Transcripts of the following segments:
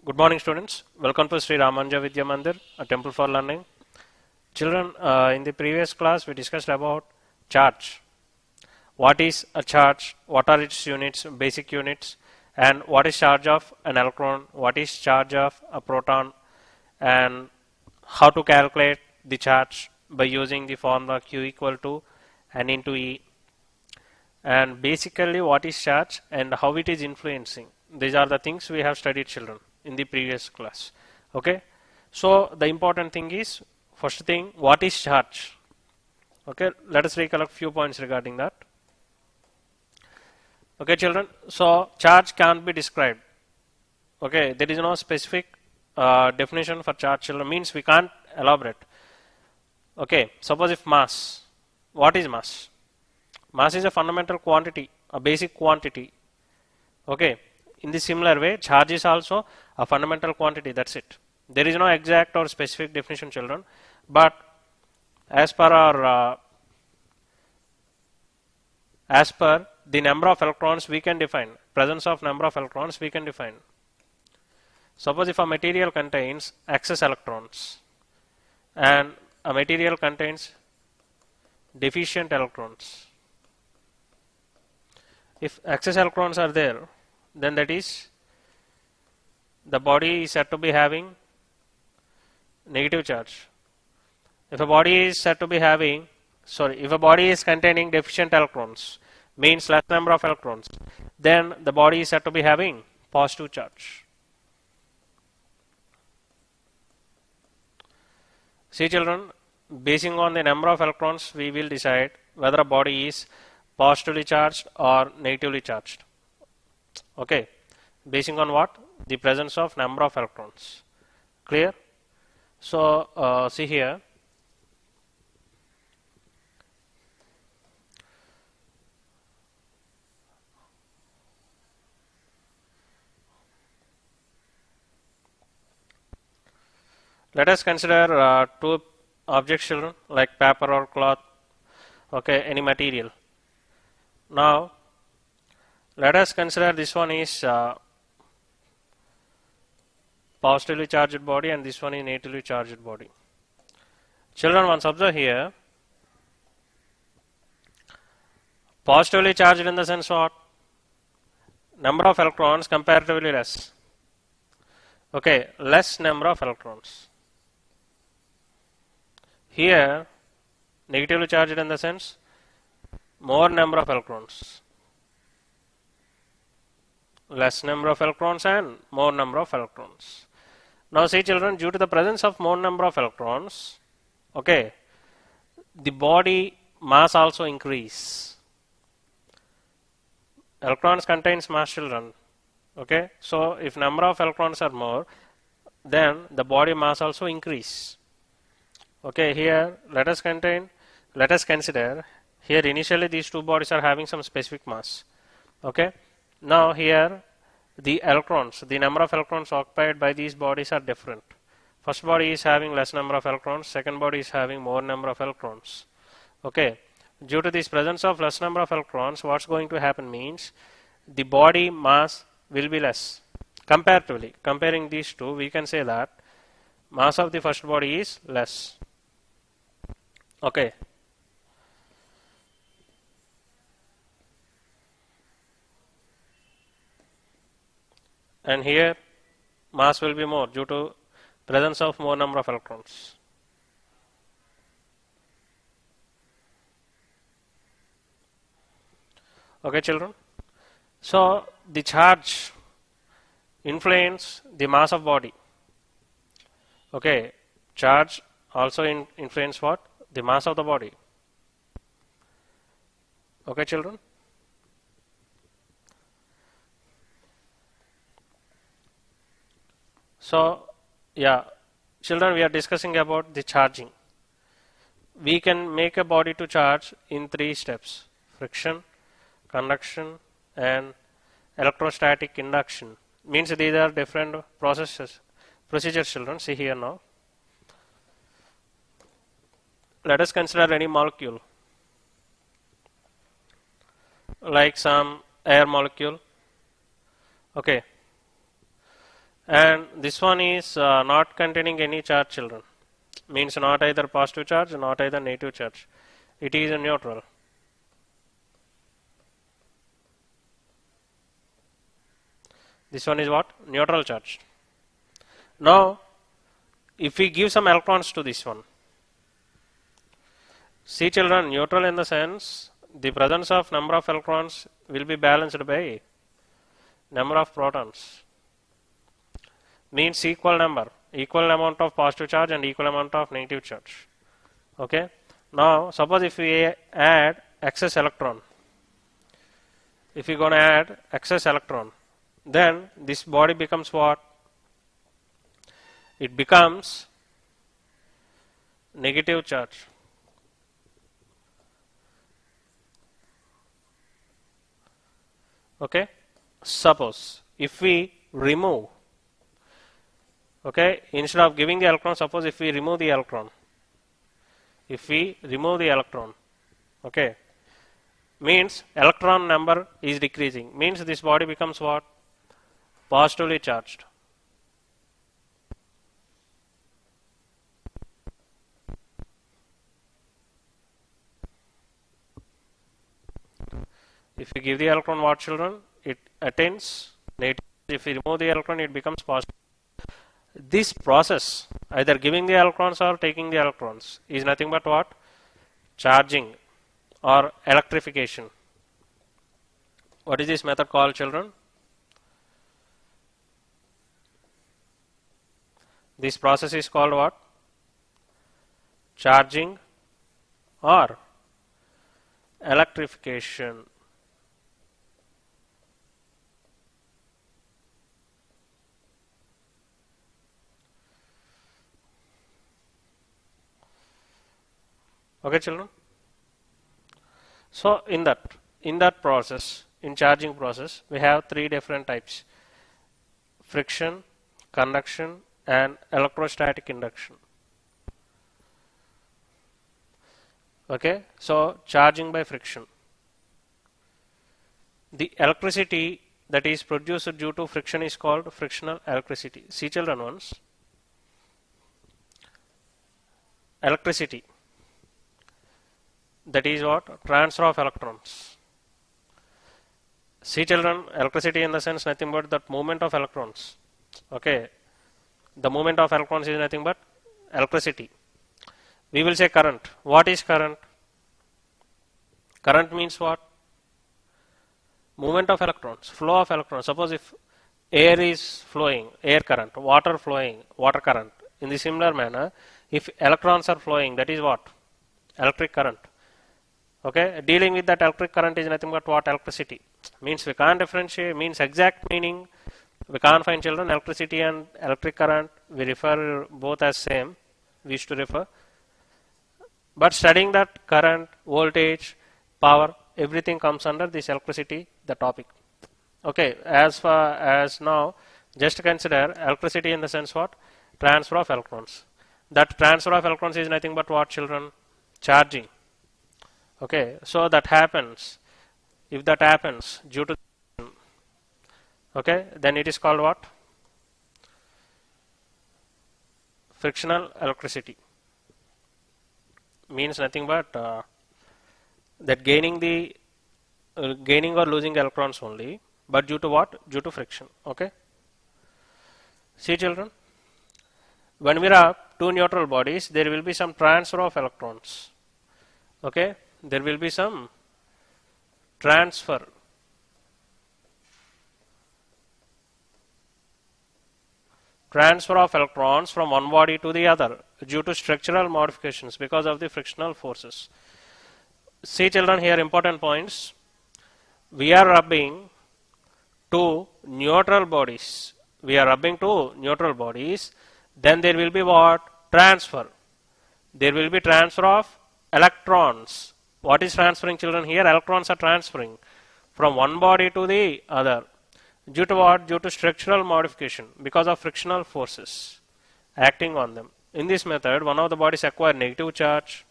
Good morning, students. Welcome to Sri Ramanja Vidya Mandir, a temple for learning. Children, in the previous class, we discussed about charge. What is a charge? What are its units, basic units, and what is charge of an electron? What is charge of a proton? And how to calculate the charge by using the formula Q equal to N into E. And basically, what is charge and how it is influencing. These are the things we have studied, children, in the previous class. Okay, so the important thing is, first thing, what is charge? Okay, let us recollect few points regarding that. Okay, children, so charge can't be described. Okay, there is no specific definition for charge, children, means we can't elaborate. Okay, suppose if mass, what is mass? Mass is a fundamental quantity, a basic quantity. Okay, in the similar way, charge is also a fundamental quantity, that's it. There is no exact or specific definition, children, but as per our as per the number of electrons we can define, presence of number of electrons we can define. Suppose if a material contains excess electrons and a material contains deficient electrons. If excess electrons are there, then that is the body is said to be having negative charge. If a body is said to be having, if a body is containing deficient electrons, means less number of electrons, then the body is said to be having positive charge. See, children, basing on the number of electrons, we will decide whether a body is positively charged or negatively charged. Okay, basing on what? The presence of number of electrons. Clear? So, see here. Let us consider two objects, children, like paper or cloth, okay, any material. Now, let us consider this one is positively charged body and this one is negatively charged body. Children, once observe here, positively charged in the sense what? Number of electrons comparatively less. Okay, less number of electrons. Here, negatively charged in the sense more number of electrons. Less number of electrons and more number of electrons. Now see, children, due to the presence of more number of electrons, okay, the body mass also increase. Electrons contains mass, children. Okay, so if number of electrons are more, then the body mass also increase. Okay, here let us consider here initially these two bodies are having some specific mass. Okay, now here the electrons, the number of electrons occupied by these bodies are different. First body is having less number of electrons, second body is having more number of electrons. Okay, due to this presence of less number of electrons, what's going to happen means the body mass will be less. Comparatively, comparing these two, we can say that mass of the first body is less. Okay. And here mass will be more due to presence of more number of electrons. Okay, children. So the charge influence the mass of body. Okay, charge also influence what? The mass of the body. Okay, children. So, yeah, children, we are discussing about the charging. We can make a body to charge in 3 steps: friction, conduction, and electrostatic induction. Means these are different procedures, children. See here now. Let us consider any molecule, like some air molecule. Okay. and this one is not containing any charge, children. Means not either positive charge, not either negative charge. It is a neutral. This one is what? Neutral charge. Now, if we give some electrons to this one, see children, neutral in the sense the presence of number of electrons will be balanced by number of protons. Means equal number, equal amount of positive charge and equal amount of negative charge. Okay. Now, suppose if we add excess electron, if we are going to add excess electron, then this body becomes what? It becomes negative charge. Okay. Suppose if we remove, okay, instead of giving the electron, suppose if we remove the electron, okay, means electron number is decreasing, means this body becomes what? Positively charged. If you give the electron what, children? It attains negative. If you remove the electron, it becomes positive. This process, either giving the electrons or taking the electrons, is nothing but what? Charging or electrification. What is this method called, children? This process is called what? Charging or electrification. Okay, children. So in that process, in charging process, we have three different types: friction, conduction, and electrostatic induction. Okay, so charging by friction. The electricity that is produced due to friction is called frictional electricity. See children once. Electricity. That is what? Transfer of electrons. See children, electricity in the sense nothing but that movement of electrons. Okay. The movement of electrons is nothing but electricity. We will say current. What is current? Current means what? Movement of electrons, flow of electrons. Suppose if air is flowing, air current, water flowing, water current. In the similar manner, if electrons are flowing, that is what? Electric current. Okay, dealing with that electric current is nothing but what? Electricity. Means we can't differentiate, means exact meaning. We can't find children. Electricity and electric current, we refer both as same. We used to refer. But studying that current, voltage, power, everything comes under this electricity, the topic. Okay, as far as now, just consider electricity in the sense what? Transfer of electrons. That transfer of electrons is nothing but what, children? Charging. Okay, so that happens. If that happens due to, okay, then it is called what? Frictional electricity. Means nothing but that gaining or losing electrons only, but due to what? Due to friction. Okay. See children, when we have two neutral bodies, there will be some transfer of electrons. Okay, there will be some transfer. Transfer of electrons from one body to the other due to structural modifications because of the frictional forces. See children, here important points. We are rubbing two neutral bodies. Then there will be what? Transfer. There will be transfer of electrons. What is transferring, children? Here electrons are transferring from one body to the other. Due to what? Due to structural modification because of frictional forces acting on them. In this method, one of the bodies acquire negative charge.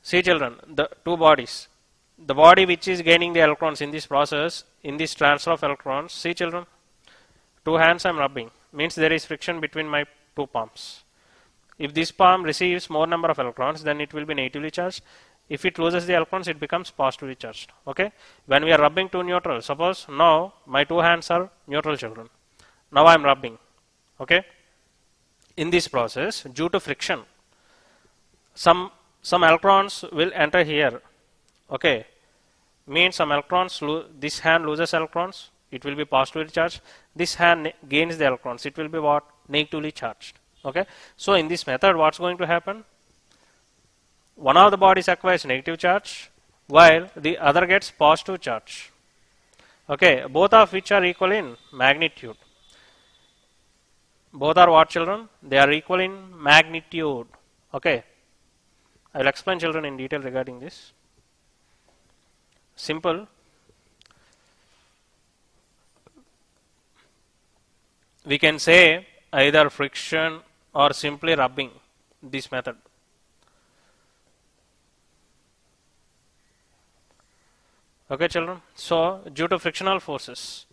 See children, the two bodies. The body which is gaining the electrons in this process, in this transfer of electrons, see children, Two hands I'm rubbing. Means there is friction between my two palms. If this palm receives more number of electrons, then it will be negatively charged. If it loses the electrons, it becomes positively charged. Okay. When we are rubbing two neutral, suppose now my two hands are neutral, children. Now I am rubbing. Okay. In this process, due to friction, some electrons will enter here. Okay. Means some electrons, this hand loses electrons, it will be positively charged. This hand gains the electrons, it will be what? Negatively charged. Okay. So in this method, what's going to happen? One of the bodies acquires negative charge, while the other gets positive charge. Okay. Both of which are equal in magnitude. Both are what, children? They are equal in magnitude. Okay. I will explain, children, in detail regarding this. Simple. We can say either friction or simply rubbing, this method. Okay, children. So, due to frictional forces.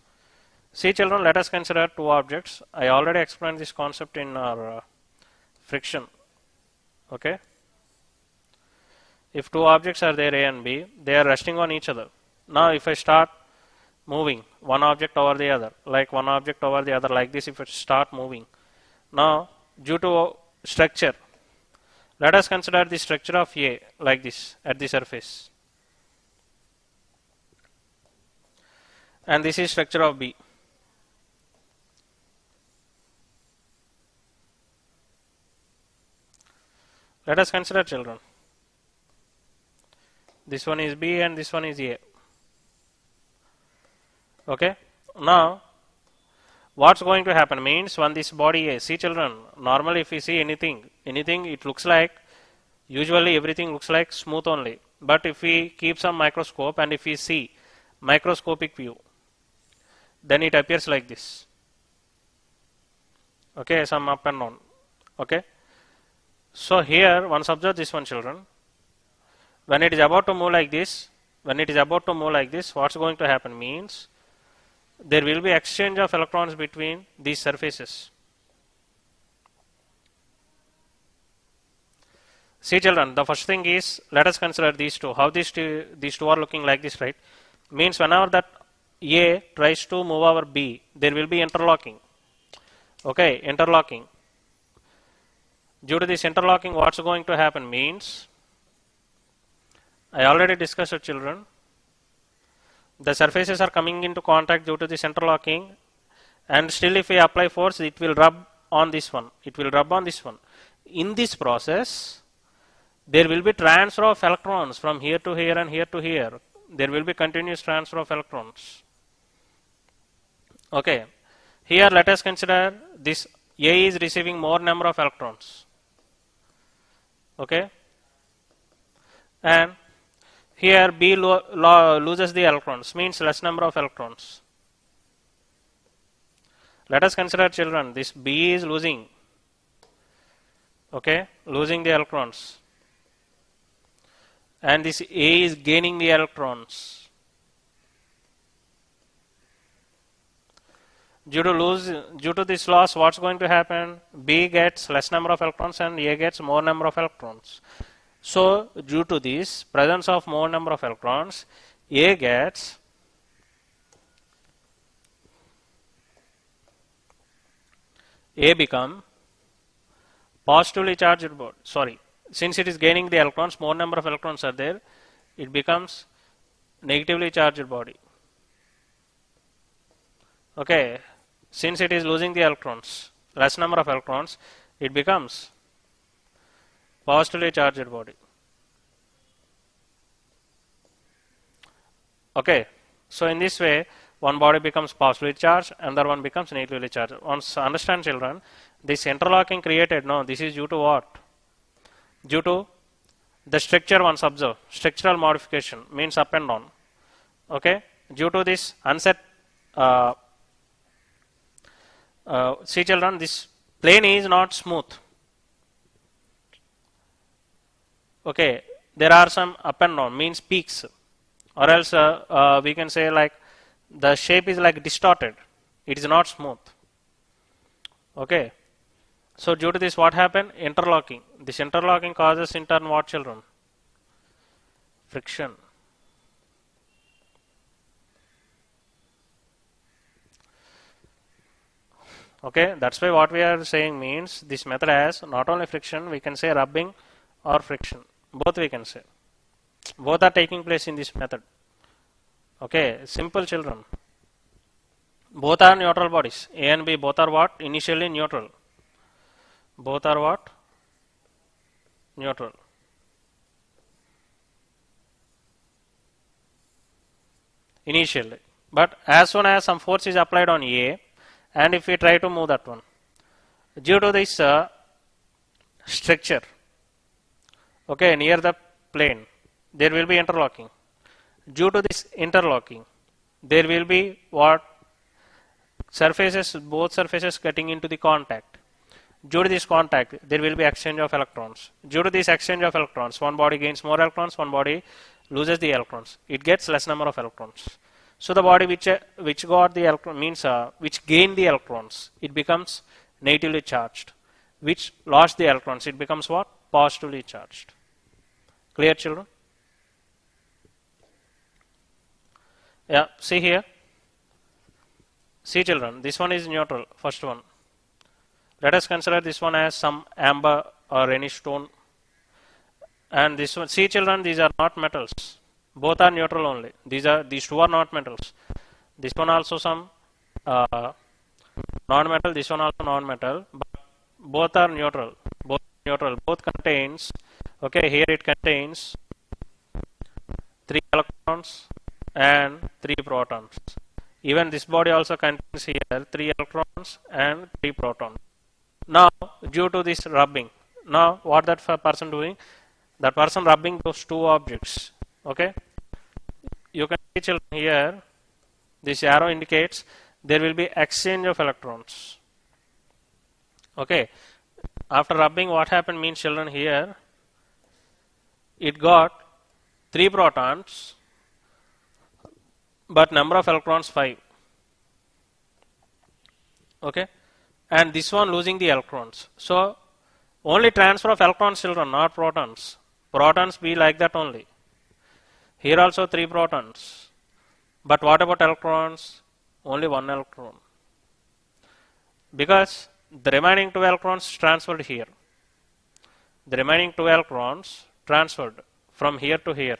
See, children, let us consider two objects. I already explained this concept in our friction. Okay. If two objects are there, A and B, they are resting on each other. Now, if I start moving one object over the other, like one object over the other, like this, if I start moving. Now, due to structure, let us consider the structure of A like this at the surface. And this is structure of B. Let us consider, children. This one is B and this one is A. Okay. Now, what's going to happen means when this body A, see, children, normally if we see anything, it looks like, usually everything looks like smooth only. But if we keep some microscope and if we see microscopic view, then it appears like this. Okay, some up and down. Okay. So here, once observe this one, children. When it is about to move like this, what's going to happen means there will be exchange of electrons between these surfaces. See, children, the first thing is, let us consider these two. How these two are looking like this, right? Means whenever that A tries to move over B, there will be interlocking. Okay, interlocking. Due to this interlocking, what's going to happen means, I already discussed with children, the surfaces are coming into contact due to this interlocking, and still if we apply force, it will rub on this one. In this process, there will be transfer of electrons from here to here and here to here. There will be continuous transfer of electrons. Okay. Here let us consider this A is receiving more number of electrons. Okay. And here B loses the electrons, means less number of electrons. Let us consider, children, this B is losing. Okay, losing the electrons. And this A is gaining the electrons. Due to this loss, what's going to happen? B gets less number of electrons and A gets more number of electrons. So, due to this presence of more number of electrons, A become positively charged body. Sorry, since it is gaining the electrons, more number of electrons are there, it becomes negatively charged body. Okay, since it is losing the electrons, less number of electrons, it becomes positively charged body. Okay, so in this way, one body becomes positively charged, another one becomes negatively charged. Once understand, children, this interlocking created, no, this is due to what? Due to the structure once observe. Structural modification means up and down. Okay, due to this unset, see, children, this plane is not smooth. Okay, there are some up and down, means peaks, or else we can say like the shape is like distorted. It is not smooth. Okay. So due to this, what happened? Interlocking. This interlocking causes in turn what, children? Friction. Okay, that's why what we are saying means this method has not only friction, we can say rubbing or friction. Both we can say. Both are taking place in this method. Okay, simple, children. Both are neutral bodies. A and B both are what? Initially neutral. Both are what? Neutral. Initially. But as soon as some force is applied on A, and if we try to move that one, due to this structure, okay, near the plane, there will be interlocking. Due to this interlocking, there will be what? Surfaces, both surfaces getting into the contact. Due to this contact, there will be exchange of electrons. Due to this exchange of electrons, one body gains more electrons, one body loses the electrons. It gets less number of electrons. So the body which got the electron means which gained the electrons, it becomes negatively charged. Which lost the electrons, it becomes what? Positively charged. Clear, children? Yeah, see here. See, children, this one is neutral, first one. Let us consider this one as some amber or any stone. And this one, see, children, these are not metals. Both are neutral only. These two are not metals. This one also some non-metal. This one also non-metal. But both are neutral. Both neutral. Both contains. Okay, here it contains 3 electrons and 3 protons. Even this body also contains here 3 electrons and 3 protons. Now, due to this rubbing, now what that person doing? That person rubbing those two objects. Okay, you can see, children, here this arrow indicates there will be exchange of electrons. Okay, after rubbing, what happened means, children, here it got 3 protons, but number of electrons 5. Okay, and this one losing the electrons. So only transfer of electrons, children, not protons. Protons be like that only. Here also 3 protons. But what about electrons? Only 1 electron. Because the remaining 2 electrons transferred here. The remaining 2 electrons transferred from here to here.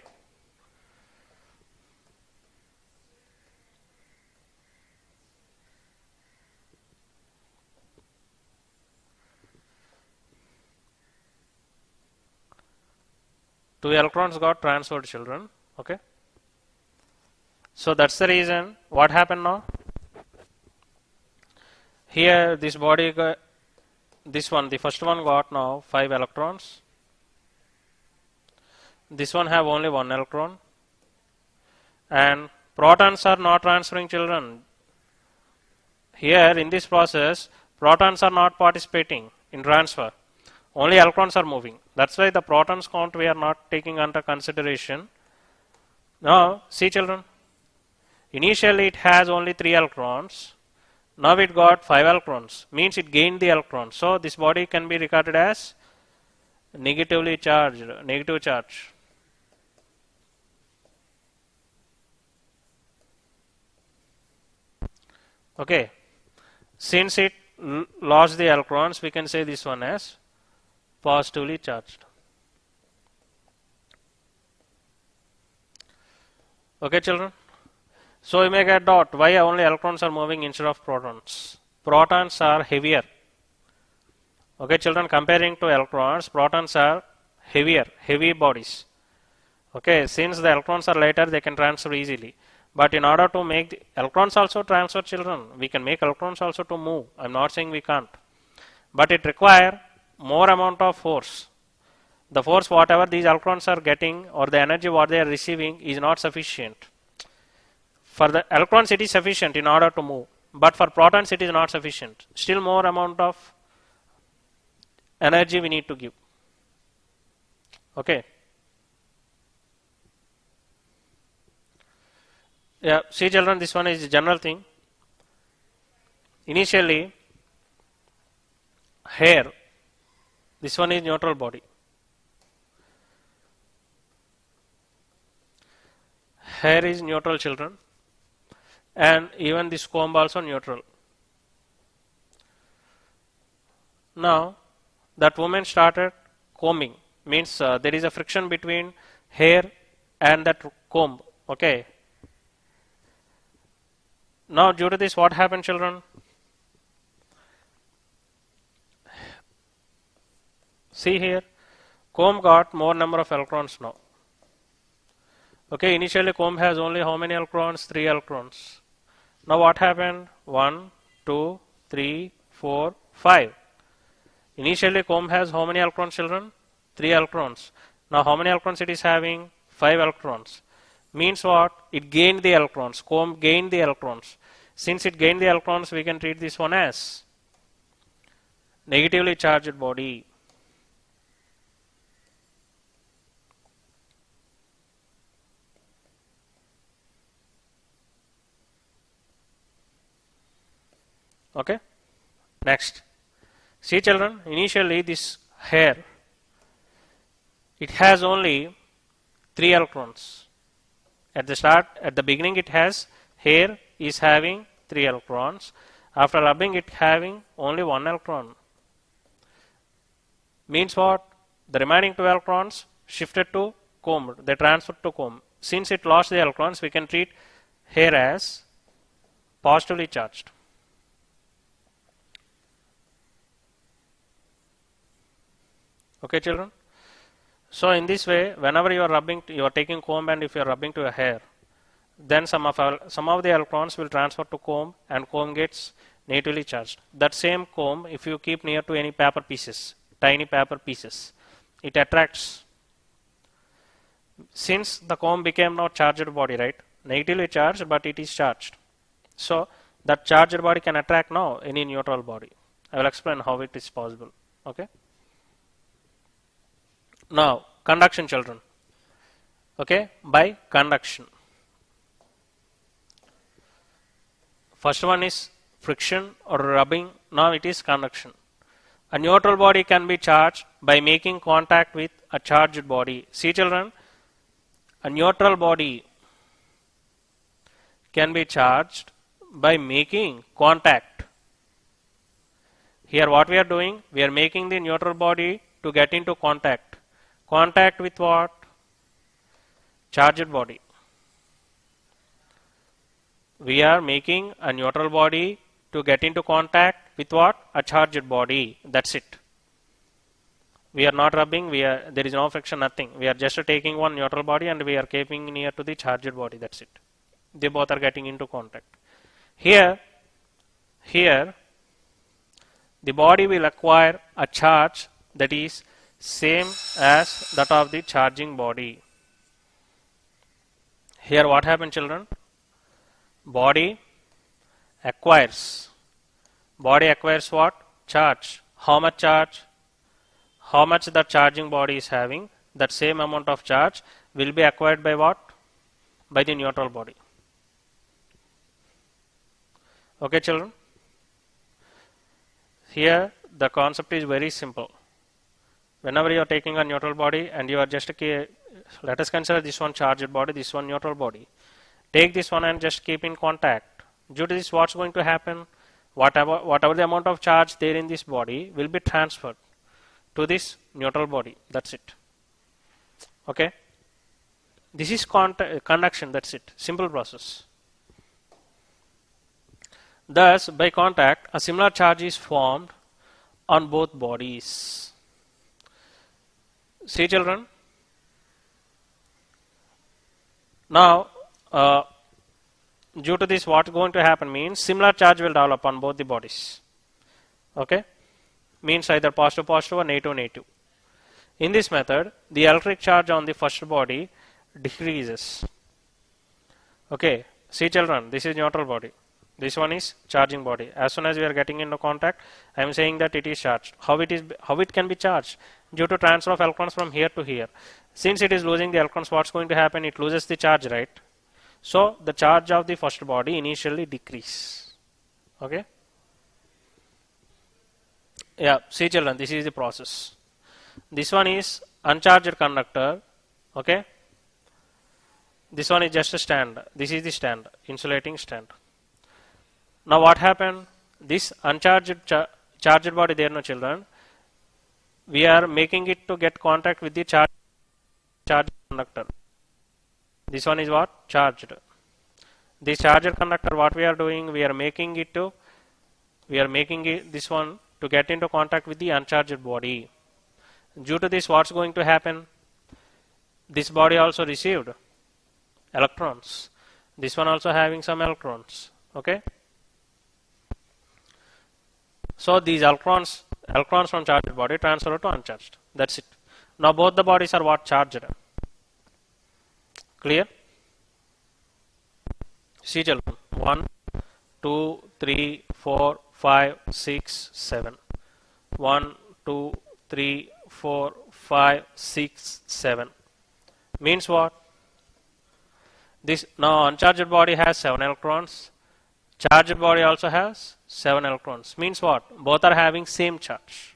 Two electrons got transferred, children. Okay. So that's the reason. What happened now? Here this body, this one, the first one got now 5 electrons. This one have only 1 electron. And protons are not transferring, children. Here in this process, protons are not participating in transfer. Only electrons are moving. That's why the protons count we are not taking under consideration. Now, see, children. Initially it has only 3 electrons. Now it got 5 electrons. Means it gained the electrons. So this body can be regarded as negatively charged, negative charge. Okay. Since it lost the electrons, we can say this one as positively charged. Okay, children. So you may get doubt why only electrons are moving instead of protons. Protons are heavier. Okay, children, comparing to electrons, protons are heavier, heavy bodies. Okay, since the electrons are lighter, they can transfer easily. But in order to make the electrons also transfer, children, we can make electrons also to move. I'm not saying we can't. But it requires more amount of force. The force whatever these electrons are getting or the energy what they are receiving is not sufficient. For the electrons it is sufficient in order to move. But for protons it is not sufficient. Still more amount of energy we need to give. Okay. Yeah, see, children, this one is a general thing. Initially, hair. This one is neutral body. Hair is neutral, children, and even this comb also neutral. Now that woman started combing, means there is a friction between hair and that comb. Okay. Now due to this, what happened, children? See here, comb got more number of electrons now. Okay, initially comb has only how many electrons? 3 electrons. Now what happened? 1, 2, 3, 4, 5. Initially comb has how many electrons, children? 3 electrons. Now how many electrons it is having? 5 electrons. Means what? It gained the electrons. Comb gained the electrons. Since it gained the electrons, we can treat this one as negatively charged body. Okay. Next. See, children, initially this hair, it has only 3 electrons. At the beginning it has, hair is having 3 electrons. After rubbing it having only 1 electron. Means what? The remaining 2 electrons shifted to comb. They transferred to comb. Since it lost the electrons, we can treat hair as positively charged. Okay, children. So in this way, whenever you are taking comb, and if you are rubbing to your hair, then some of the electrons will transfer to comb, and comb gets negatively charged. That same comb, if you keep near to any paper pieces, tiny paper pieces, it attracts. Since the comb became now charged body, right? Negatively charged, but it is charged. So that charged body can attract now any neutral body. I will explain how it is possible. Okay. Now, conduction, children. Okay, by conduction. First one is friction or rubbing. Now it is conduction. A neutral body can be charged by making contact with a charged body. See, children, a neutral body can be charged by making contact. Here what we are doing, we are making the neutral body to get into contact. Contact with what? Charged body. We are making a neutral body to get into contact with what? A charged body. That's it. We are not rubbing, there is no friction, nothing. We are just taking one neutral body and we are keeping near to the charged body. That's it. They both are getting into contact. Here, the body will acquire a charge that is same as that of the charging body. Here what happened, children? Body acquires what? Charge. How much charge? How much the charging body is having, that same amount of charge will be acquired by what? By the neutral body. Okay, children? Here the concept is very simple. Whenever you are taking a neutral body and you are just, let us consider this one charged body, this one neutral body. Take this one and just keep in contact. Due to this, what's going to happen? Whatever the amount of charge there in this body will be transferred to this neutral body. That's it. Okay. This is conduction. That's it. Simple process. Thus, by contact, a similar charge is formed on both bodies. See, children. Now, due to this, what's going to happen means similar charge will develop on both the bodies. Okay. Means either positive or negative. In this method, the electric charge on the first body decreases. Okay. See, children, this is neutral body. This one is charging body. As soon as we are getting into contact, I am saying that it is charged. How it can be charged? Due to transfer of electrons from here to here. Since it is losing the electrons, what's going to happen? It loses the charge, right? So the charge of the first body initially decrease. Okay. Yeah, see children, this is the process. This one is uncharged conductor. Okay. This one is just a stand. This is the stand, insulating stand. Now what happened? This uncharged charged body there, no children. We are making it to get contact with the charged conductor. This one is what? Charged. This charged conductor, what we are doing? We are making it this one to get into contact with the uncharged body. Due to this, what's going to happen? This body also received electrons. This one also having some electrons. Okay. So these electrons from charged body transfer to uncharged. That's it. Now both the bodies are what? Charged. Clear? See children. 1, 2, 3, 4, 5, 6, 7. 1, 2, 3, 4, 5, 6, 7. Means what? This now uncharged body has 7 electrons. Charged body also has 7 electrons. Means what? Both are having same charge.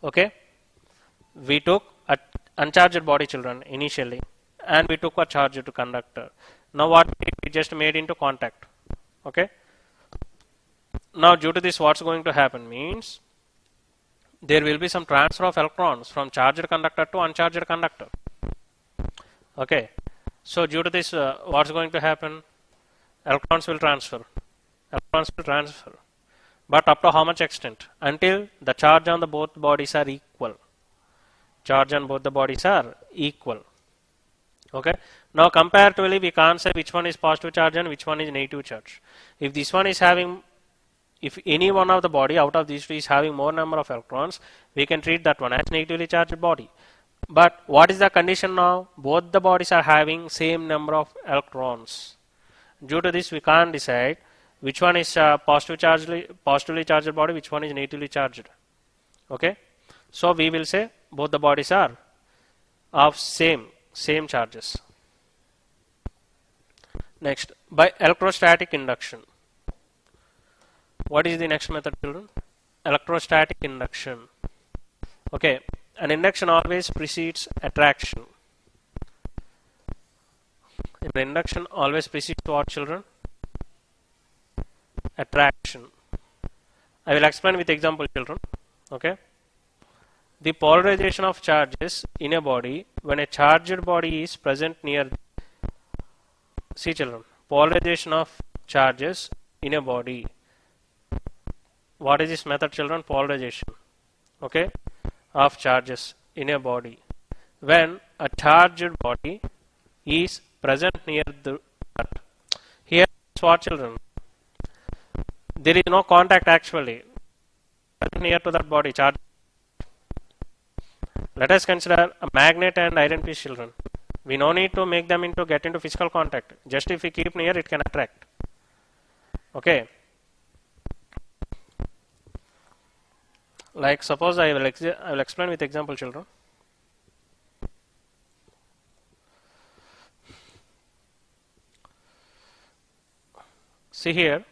Okay. We took a uncharged body children initially, and we took a charged conductor. Now what we just made into contact. Okay. Now due to this, what's going to happen means there will be some transfer of electrons from charged conductor to uncharged conductor. Okay. So due to this, what's going to happen? Electrons will transfer. Electrons will transfer. But up to how much extent? Until the charge on the both bodies are equal. Charge on both the bodies are equal. Okay. Now comparatively, we can't say which one is positive charge and which one is negative charge. If this one is having, if any one of the body out of these two is having more number of electrons, we can treat that one as negatively charged body. But what is the condition now? Both the bodies are having same number of electrons. Due to this, we can't decide which one is positively charged body, which one is negatively charged. Okay. So we will say both the bodies are of same charges. Next, by electrostatic induction. What is the next method, children? Electrostatic induction. Okay. An induction always precedes attraction. An induction always precedes what, children? Attraction. I will explain with example, children. Okay. The polarization of charges in a body when a charged body is present near. See children. Polarization of charges in a body. What is this method, children? Polarization. Okay. Of charges in a body when a charged body is present near the earth. Here is what, children? There is no contact actually near to that body charge. Let us consider a magnet and iron piece, children. We no need to make them get into physical contact. Just if we keep near, it can attract. Okay. Like suppose I will explain with example, children. See here.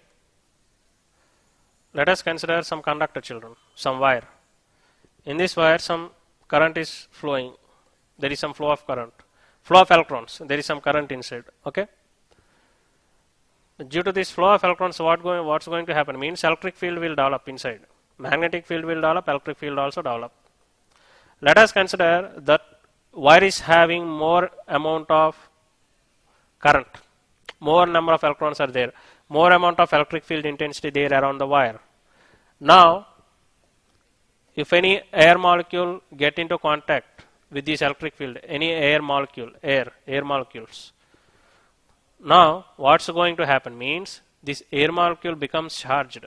Let us consider some conductor, children, some wire. In this wire, some current is flowing. There is some flow of current, flow of electrons. There is some current inside. Okay. Due to this flow of electrons, what's going to happen means electric field will develop inside. Magnetic field will develop, electric field also develop. Let us consider that wire is having more amount of current, more number of electrons are there, more amount of electric field intensity there around the wire. Now, if any air molecule get into contact with this electric field, any air molecule, air molecules. Now, what's going to happen means this air molecule becomes charged.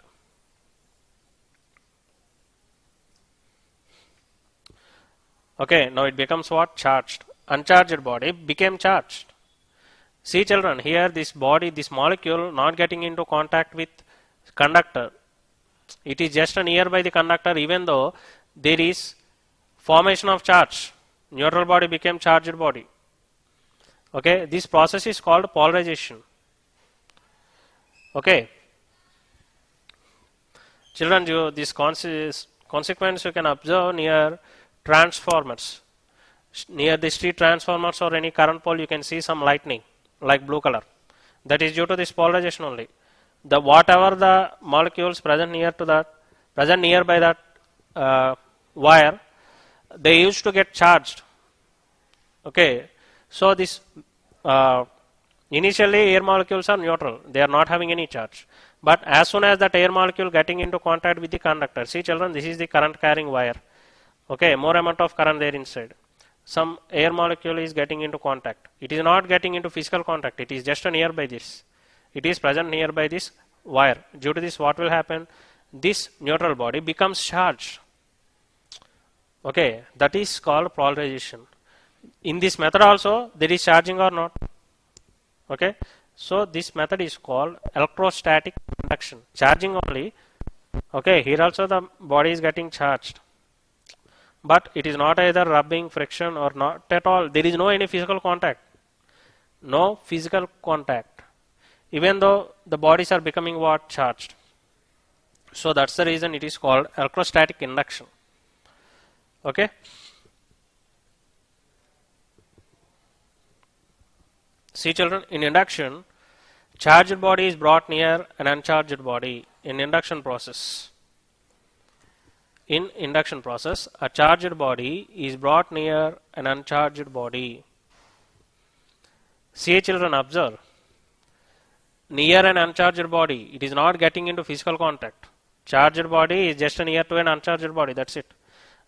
Okay, now it becomes what? Charged. Uncharged body became charged. See children, here this body, this molecule not getting into contact with conductor. It is just nearby the conductor even though there is formation of charge. Neutral body became charged body. Okay, this process is called polarization. Okay. Children, this consequence you can observe near transformers. Near the street transformers or any current pole, you can see some lightning like blue color. That is due to this polarization only. The whatever the molecules present nearby that wire, they used to get charged. Okay, so this initially air molecules are neutral; they are not having any charge. But as soon as that air molecule getting into contact with the conductor, see children, this is the current carrying wire. Okay, more amount of current there inside. Some air molecule is getting into contact. It is not getting into physical contact. It is just nearby this. It is present nearby this wire. Due to this, what will happen? This neutral body becomes charged. Okay, that is called polarization. In this method also, there is charging or not. Okay, so this method is called electrostatic induction. Charging only. Okay, here also the body is getting charged. But it is not either rubbing, friction or not at all. There is no any physical contact. No physical contact. Even though the bodies are becoming what? Charged. So that's the reason it is called electrostatic induction. Okay. See children, in induction, charged body is brought near an uncharged body in induction process. In induction process, a charged body is brought near an uncharged body. See children, observe. Near an uncharged body, it is not getting into physical contact. Charged body is just near to an uncharged body, that's it.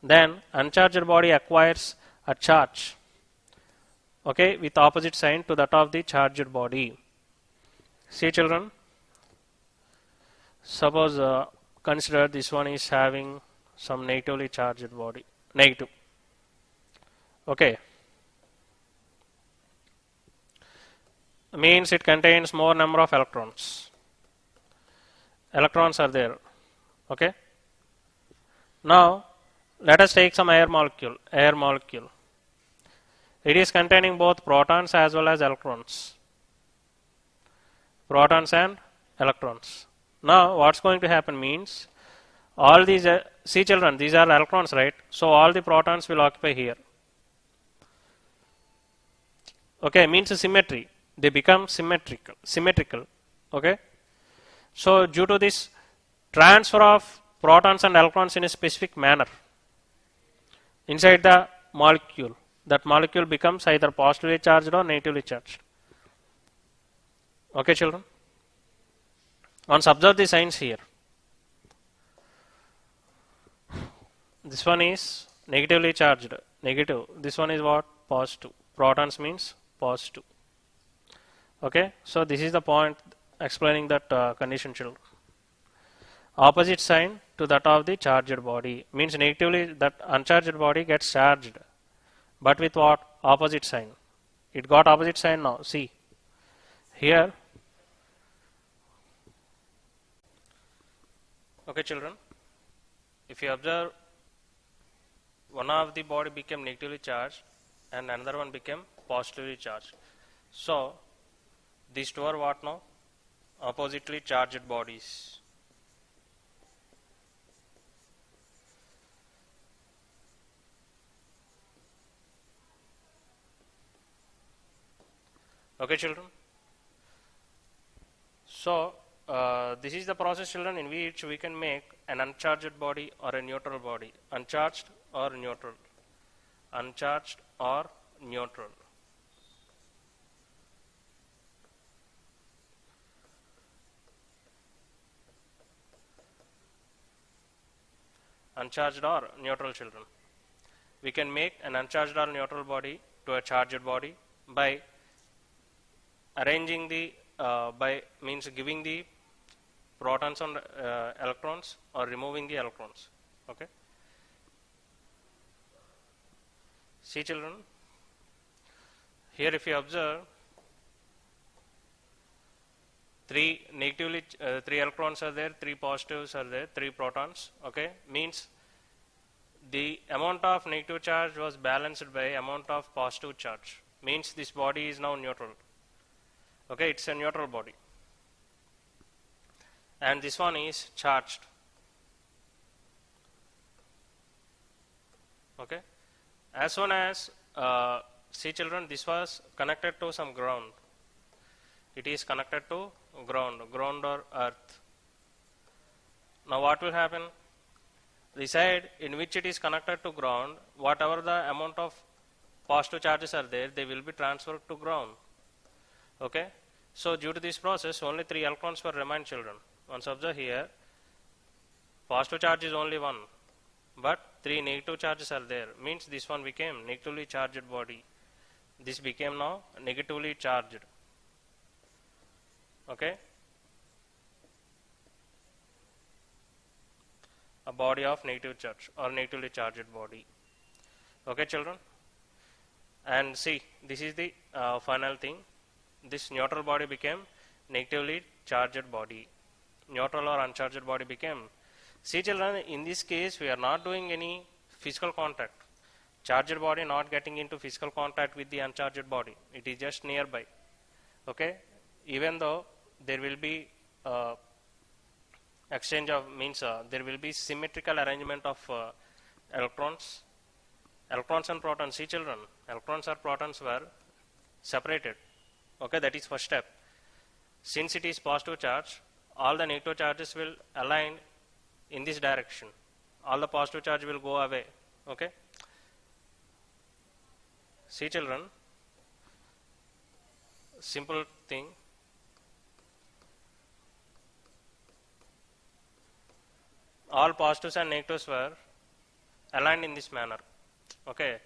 Then uncharged body acquires a charge, okay, with opposite sign to that of the charged body. See children, suppose consider this one is having some negatively charged body, negative. Okay, means it contains more number of electrons. Electrons are there. Okay. Now let us take some air molecule. Air molecule. It is containing both protons as well as electrons. Protons and electrons. Now what's going to happen means all these, see children, these are electrons, right? So all the protons will occupy here. Okay, means symmetry. They become symmetrical. Okay. So due to this transfer of protons and electrons in a specific manner inside the molecule, that molecule becomes either positively charged or negatively charged. Okay children. Once observe the signs here. This one is negatively charged, negative. This one is what? Positive. Protons means positive. Okay, so this is the point explaining that condition children. Opposite sign to that of the charged body means negatively that uncharged body gets charged, but with what? Opposite sign. It got opposite sign now. See here. Okay children, if you observe, one of the body became negatively charged and another one became positively charged. So these two are what now? Oppositely charged bodies. Okay children. So this is the process children in which we can make an uncharged body or a neutral body. Uncharged or neutral. Uncharged or neutral. Uncharged or neutral children. We can make an uncharged or neutral body to a charged body by arranging the by means giving the protons and electrons or removing the electrons. Okay. See children, here if you observe, three electrons are there, three positives are there, three protons. Okay, means the amount of negative charge was balanced by amount of positive charge. Means this body is now neutral. Okay, it's a neutral body. And this one is charged. Okay, as soon as see children, this was connected to some ground. It is connected to ground or earth. Now what will happen? The side in which it is connected to ground, whatever the amount of positive charges are there, they will be transferred to ground. Okay, so due to this process, only 3 electrons were remain, children. Once observe here, positive charge is only 1, but 3 negative charges are there. Means this one became negatively charged body. This became now negatively charged. Okay, a body of negative charge or negatively charged body. Okay, children, and see, this is the final thing. This neutral body became negatively charged body. Neutral or uncharged body became. See children, in this case we are not doing any physical contact. Charged body not getting into physical contact with the uncharged body. It is just nearby. Okay, even though there will be exchange of means there will be symmetrical arrangement of electrons and protons. See children, electrons or protons were separated. Okay, that is first step. Since it is positive charge, all the negative charges will align in this direction. All the positive charge will go away. Okay, see children, simple thing. All positives and negatives were aligned in this manner. Okay,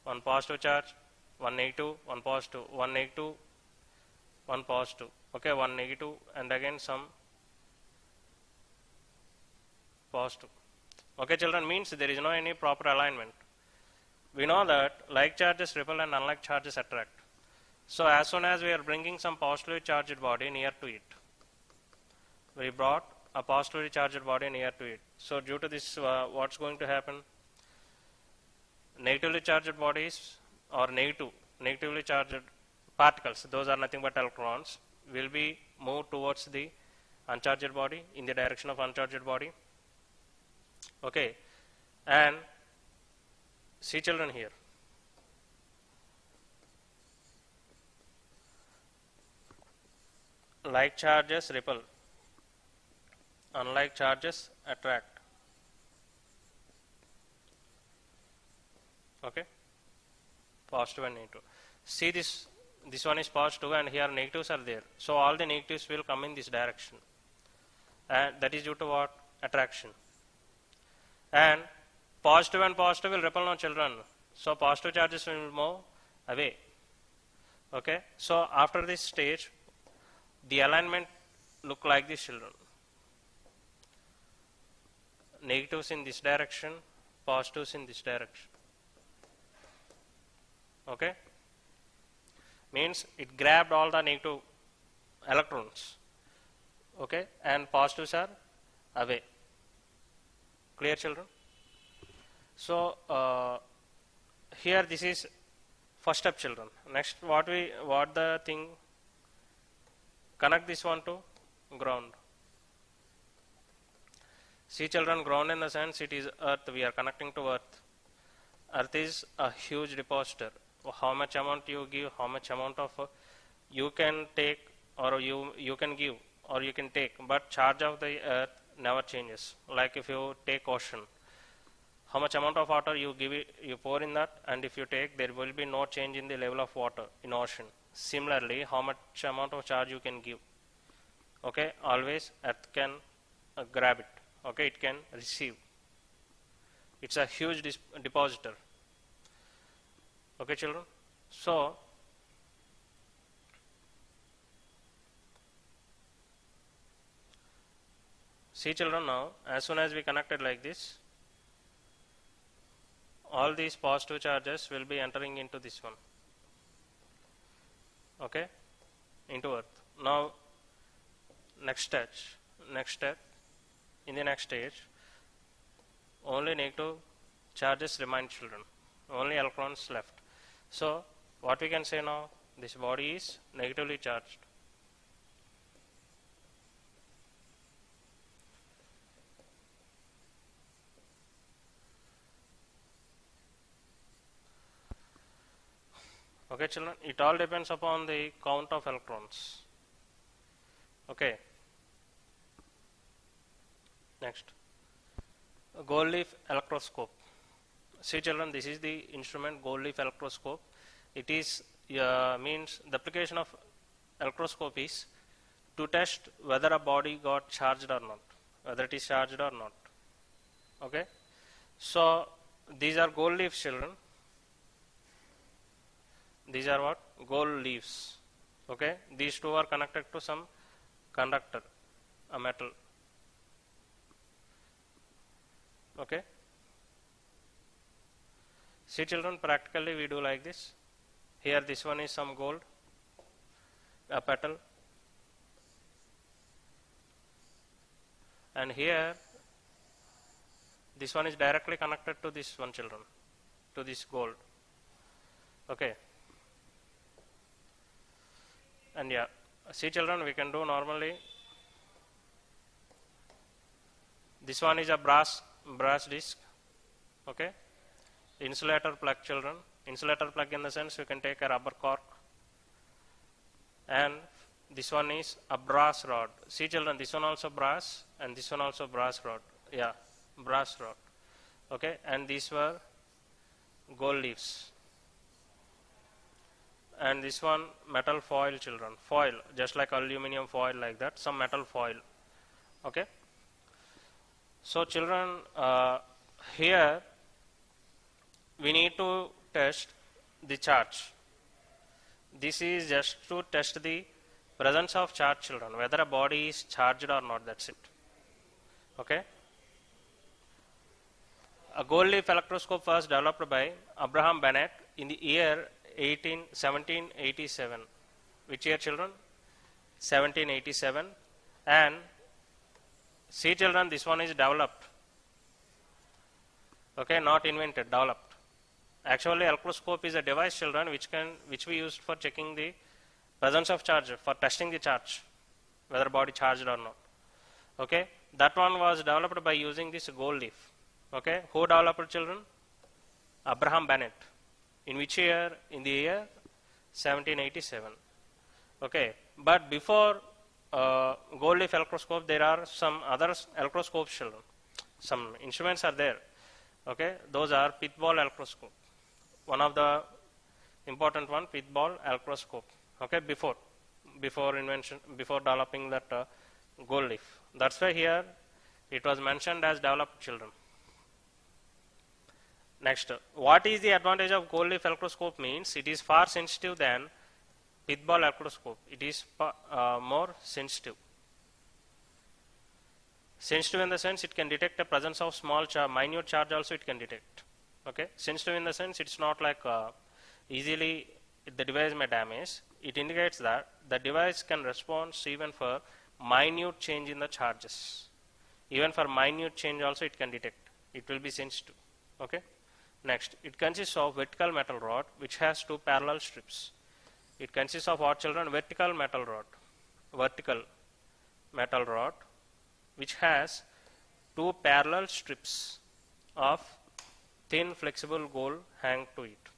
one positive charge, one negative, one positive, one negative, one positive. Okay, one negative, and again some positive. Okay, children, means there is no any proper alignment. We know that like charges repel and unlike charges attract. So as soon as we are bringing some positively charged body near to it, we brought a positively charged body near to it. So due to this, what's going to happen? Negatively charged bodies or negatively charged particles, those are nothing but electrons, will be moved towards the uncharged body in the direction of uncharged body. Okay, and see children here, like charges repel, unlike charges attract. Okay, positive and negative. See this one is positive and here negatives are there. So all the negatives will come in this direction, and that is due to what? Attraction. And positive will repel on children. So positive charges will move away. Okay, so after this stage, the alignment look like this, children. Negatives in this direction, positives in this direction. Okay, means it grabbed all the negative electrons. Okay, and positives are away. Clear, children? So here this is first step, children. Next, what the thing, connect this one to ground. See children, ground in the sense it is earth. We are connecting to earth. Earth is a huge depositor. How much amount you give, how much amount of you can take, or you can give, or you can take, but charge of the earth never changes. Like if you take ocean, how much amount of water you give it, you pour in that, and if you take, there will be no change in the level of water in ocean. Similarly, how much amount of charge you can give. Okay, always earth can grab it. Okay, it can receive. It's a huge depositor. Okay, children. So see children, now as soon as we connected like this, all these positive charges will be entering into this one. Okay, into earth. Now next step, in the next stage, only negative charges remain, children. Only electrons left. So what we can say now, this body is negatively charged. Okay children, it all depends upon the count of electrons. Okay, next, a gold leaf electroscope. See children, this is the instrument gold leaf electroscope. It is means the application of electroscope is to test whether a body got charged or not, whether it is charged or not. Okay, so these are gold leaf children. These are what? Gold leaves. Okay, these two are connected to some conductor, a metal. Okay, see children, practically we do like this. Here this one is some gold, a petal, and here this one is directly connected to this one children, to this gold. Okay, and yeah, see children, we can do normally. This one is a brass disc. Okay, insulator plug children. Insulator plug in the sense you can take a rubber cork, and this one is a brass rod. See children, this one also brass and this one also brass rod. Yeah, brass rod. Okay, and these were gold leaves. And this one metal foil children, foil, just like aluminum foil, like that, some metal foil. Okay, so children, here we need to test the charge. This is just to test the presence of charge children, whether a body is charged or not, that's it. Okay, a gold leaf electroscope was developed by Abraham Bennett in the year 1787. Which year children? 1787. And see children, this one is developed. Okay, not invented, developed. Actually, electroscope is a device children which we used for checking the presence of charge, for testing the charge, whether body charged or not. Okay, that one was developed by using this gold leaf. Okay, who developed children? Abraham Bennett. In which year? In the year 1787. Okay, but before gold leaf electroscope, there are some other electroscopes children. Some instruments are there. Okay, those are pith ball electroscope. One of the important one, pith ball electroscope. Okay, before invention, before developing that gold leaf. That's why here it was mentioned as developed children. Next, what is the advantage of gold leaf electroscope? Means it is far sensitive than pith ball electroscope. It is more sensitive. Sensitive in the sense it can detect the presence of small minute charge also it can detect. Okay, sensitive in the sense it's not like easily the device may damage. It indicates that the device can respond even for minute change in the charges. Even for minute change also it can detect. It will be sensitive. Okay. Next, it consists of vertical metal rod which has two parallel strips. It consists of what children? Vertical metal rod. Vertical metal rod which has two parallel strips of thin flexible gold hang to it.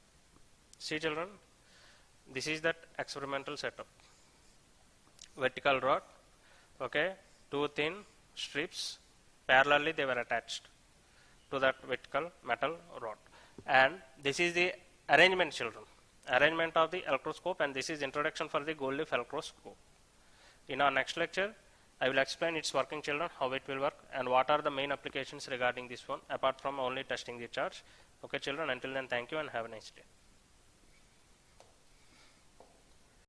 See children, this is that experimental setup. Vertical rod, okay, two thin strips parallelly they were attached to that vertical metal rod. And this is the arrangement children, arrangement of the electroscope, and this is introduction for the gold leaf electroscope. In our next lecture, I will explain its working children, how it will work and what are the main applications regarding this one apart from only testing the charge. Okay children, until then thank you and have a nice day.